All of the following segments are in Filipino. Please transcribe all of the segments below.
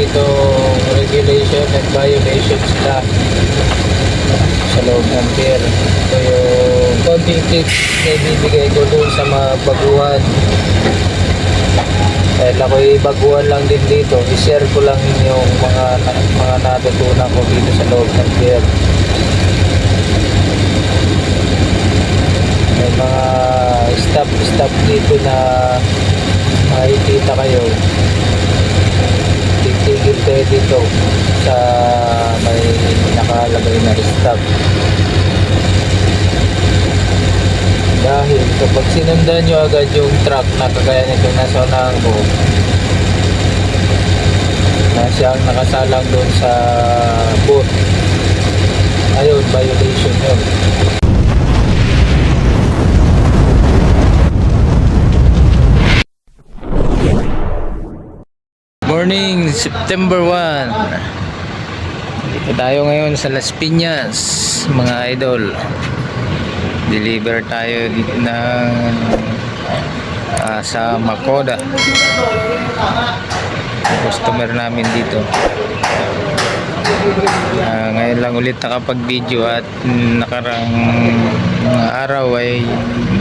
itong regulation and violation sila sa loob ng pier. Ito yung konting tips na ibibigay ko dun sa mga baguhan. Dahil ako'y baguhan lang din dito, i-share ko lang yung mga natutunan ko dito sa loob ng pier. May mga stop dito na makikita kayo. Titigil kayo dito sa may nakalagay na stop. Dahil kapag sinundan nyo agad yung truck na kagaya nitong nasa unahan ko, na siyang nakasalang doon sa boat, ayun, violation yun. Morning, September 1. Dito tayo ngayon sa Las Piñas, mga idol. Deliver tayo dito ng sa Makoda. Customer namin dito. Ngayon lang ulit nakapag-video at nakarang mga araw ay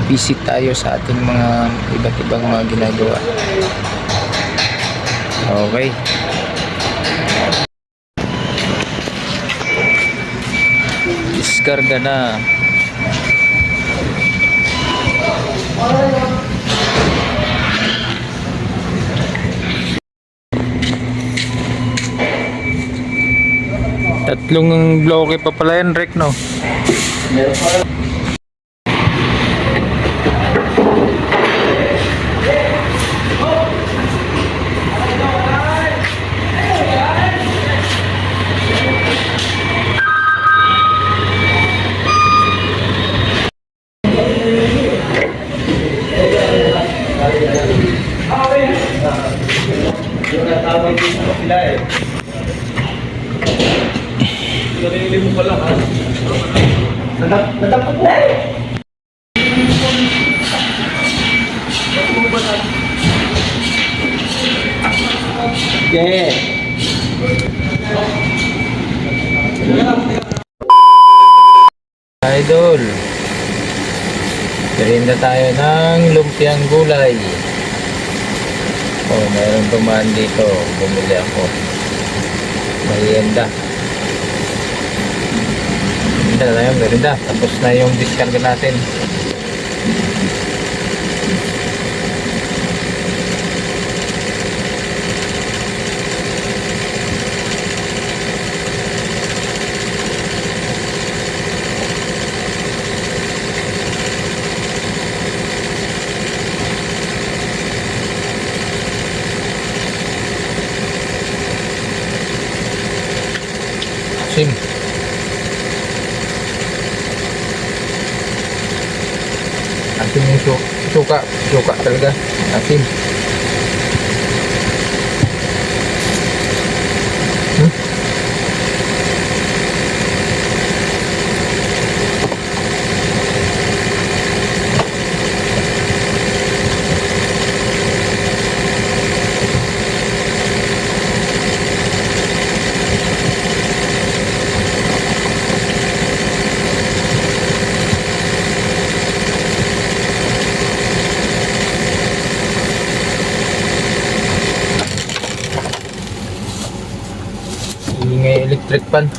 visit tayo sa ating mga iba't ibang mga ginagawa. Okay. Diskarga na. Tatlong bloke pa pala yan, Rick, no? Sarili mo pala ha. Natapat na eh. Okay. Idol, merienda tayo ng lumpiang gulay. Oh, mayroong tumaan dito. Bumili ako. Merienda. Merienda na yung merienda. Tapos na yung diskarga natin. Sim. Asin yung suka talaga. Asin. Ingay electric pan.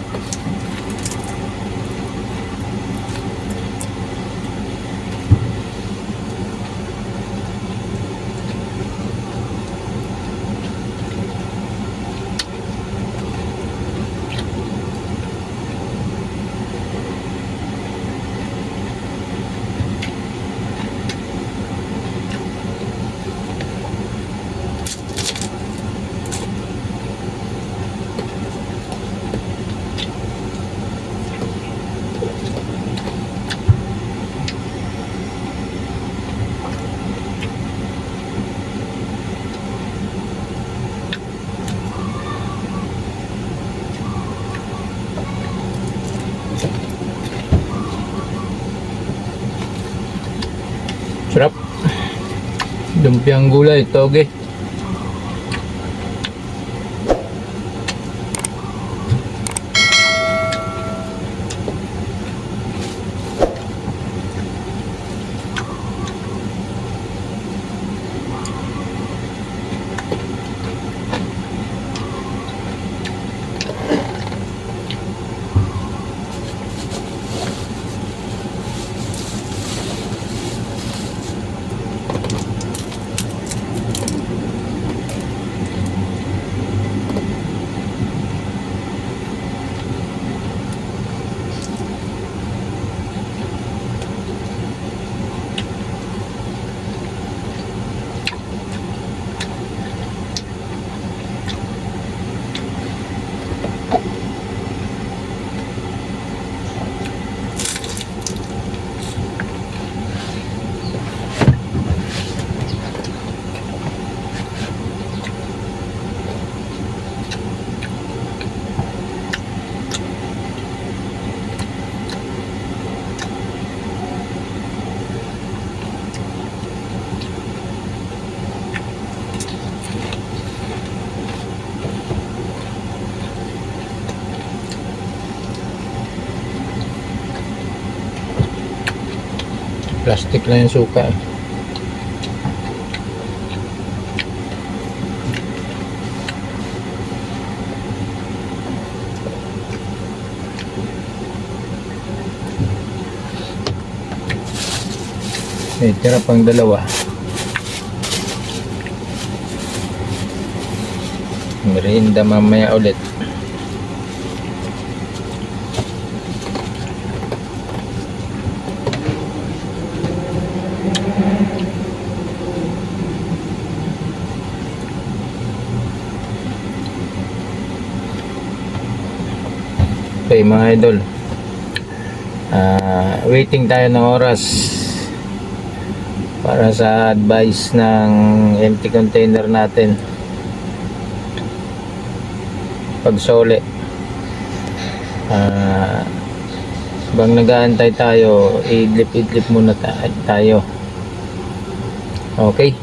Sarap. Lumpiang gulay, toge. Plastic lang yung suka eh. May tira pang dalawa. Merienda mamaya ulit. Okay mga idol, waiting tayo ng oras para sa advice ng empty container natin pagsole. Bang nag-aantay tayo, idlip muna tayo. Okay,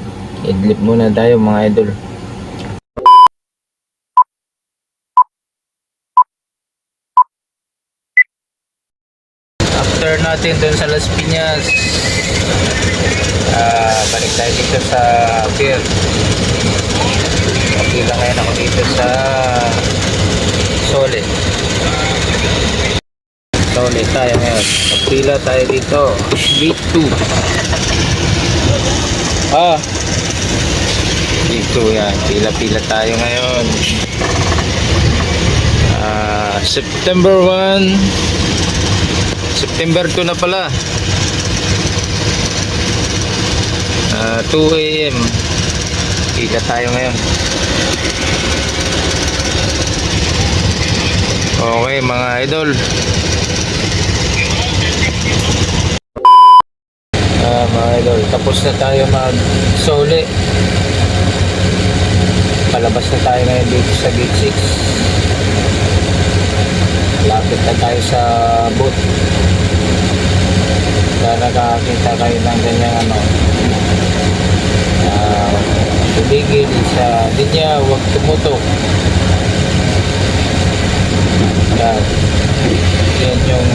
idlip muna tayo mga idol. After natin dun sa Las Piñas, balik tayo dito sa pier. Okay lang ngayon ako dito sa Sole tayo ngayon. Pila tayo dito, B2. B2 yan, pila tayo ngayon. September 1, September 2 na pala. 2 AM pila tayo ngayon. Okay mga idol, mga idol, tapos na tayo mag sole. Palabas na tayo ngayon dito sa gate 6. Lapit na tayo sa boat. Kaya nakakita kayo ng ganyang tumigil sa linya, huwag tumutok. Yan yung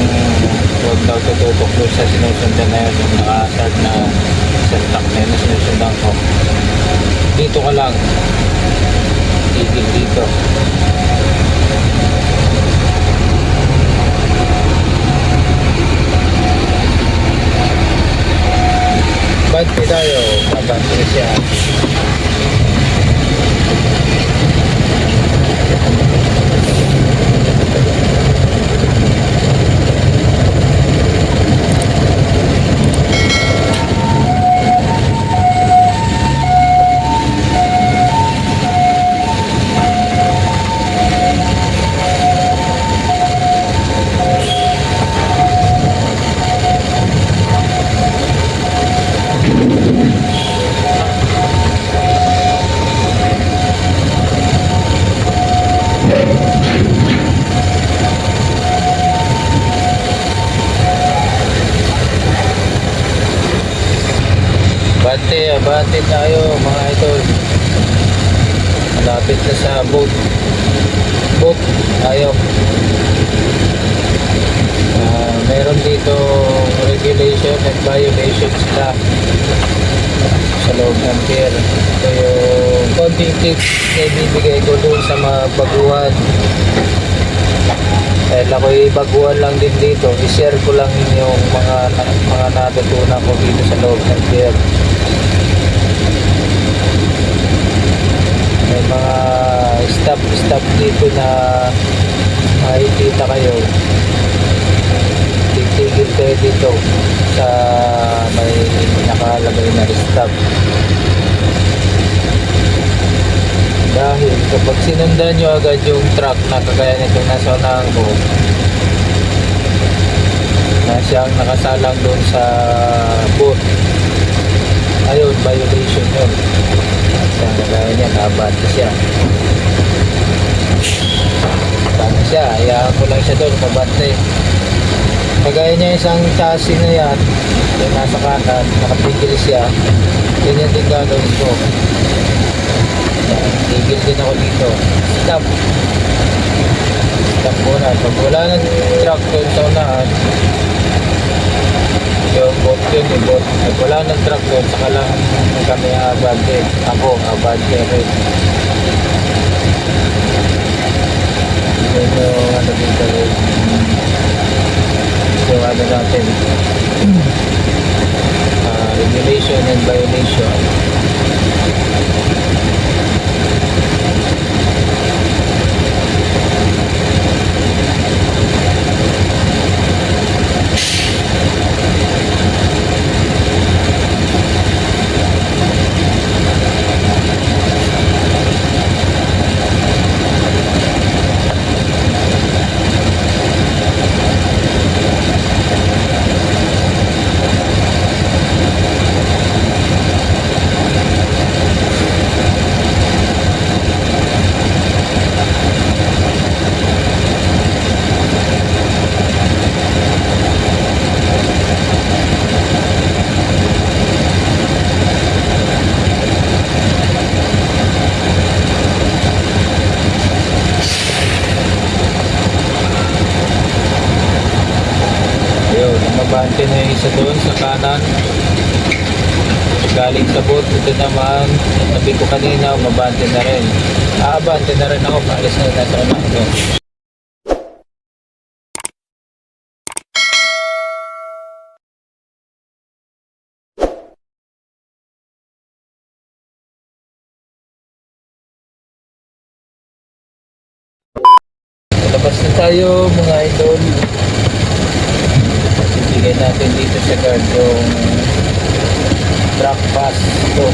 huwag daw tututok doon sa sinusundan na yun, yung nakasart na sentak na yun na sinusundan ko. Dito ka lang, tigil dito. Bante tayo, babante siya. Bante tayo mga idol. Malapit na sa boat tayo. Meron dito regulation and violation sila sa loob ng pier. Ito yung konting tips na ibibigay ko doon sa mga baguhan. Dahil ako'y baguhan lang din dito, i-share ko lang yung mga natutunan ko dito sa loob ng pier. May mga stop dito na makikita kayo. Titigil kayo dito sa may nakalagay na stop. Dahil kapag sinundan nyo agad yung truck na kagaya nitong nasa unahang boat, na siyang nakasalang doon sa boat, ayun, violation yun. Yan, kagaya niya, nakabati siya. Bati siya, hayaan ko lang siya doon, mabante. Kagaya niya isang chassis na yan, yung nasa kanan, nakapigil siya, ganyan din gagawin ko. Yan, tigil din ako dito. Stop muna. Pag wala ng truck doon sa unahan, Yung boat yun, yung boat. At wala ng truck doon, saka lang kami abante. Ako, abante rin. Yun yung ano dito rin. Yung ano natin. Regulation and violation. Ayun, mabante na yung isa doon sa kanan. Galing sa boat, ito naman, sabi ko kanina, mabante na rin. Aabante na rin ako, paalis na nasa unahan ko. Labas na tayo mga idol. Bigay natin dito sa guard yung truck pass ito.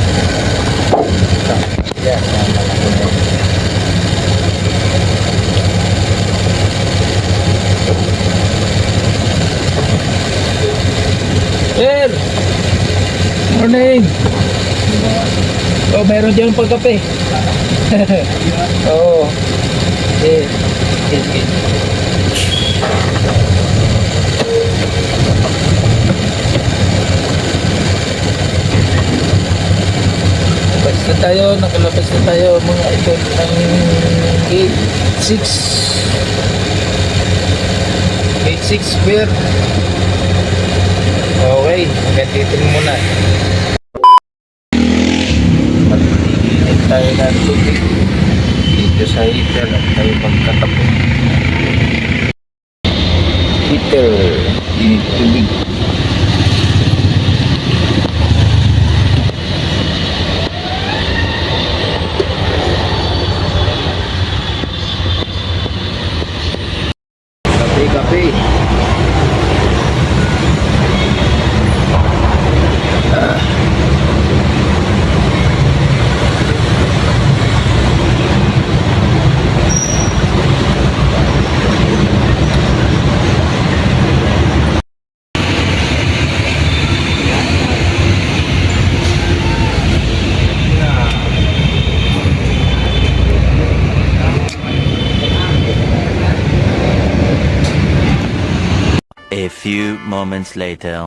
Yan, malaki na. Sir! Morning! Oh, meron dyan pagkape. Oo. Eh, labas na tayo, nakalabas na tayo mga idol ng gate 6 square. Okay, hanggang dito muna. Mag-init tayo ng tubig dito sa heater at tayo magkatapos. Heater, init tubig. Kape. A few moments later.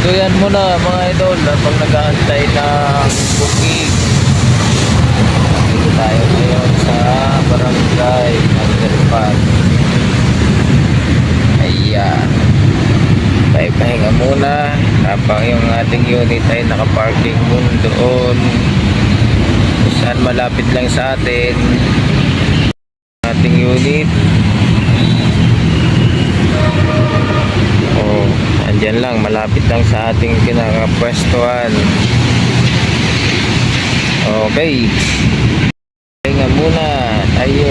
So yan muna mga idol, habang nag-aantay ng booking. Dito tayo ngayon sa barangay Mandirpan. Ayan. Tayo pahinga muna habang yung ating unit ay nakaparking muna doon. Saan malapit lang sa atin ating unit. Oh, andyan lang, malapit lang sa ating kinakapwestuhan. Okay. Pahinga muna tayo.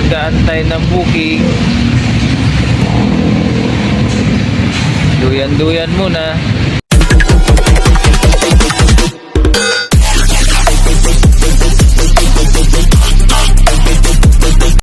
Mag-aantay ng booking. Duyan-duyan muna.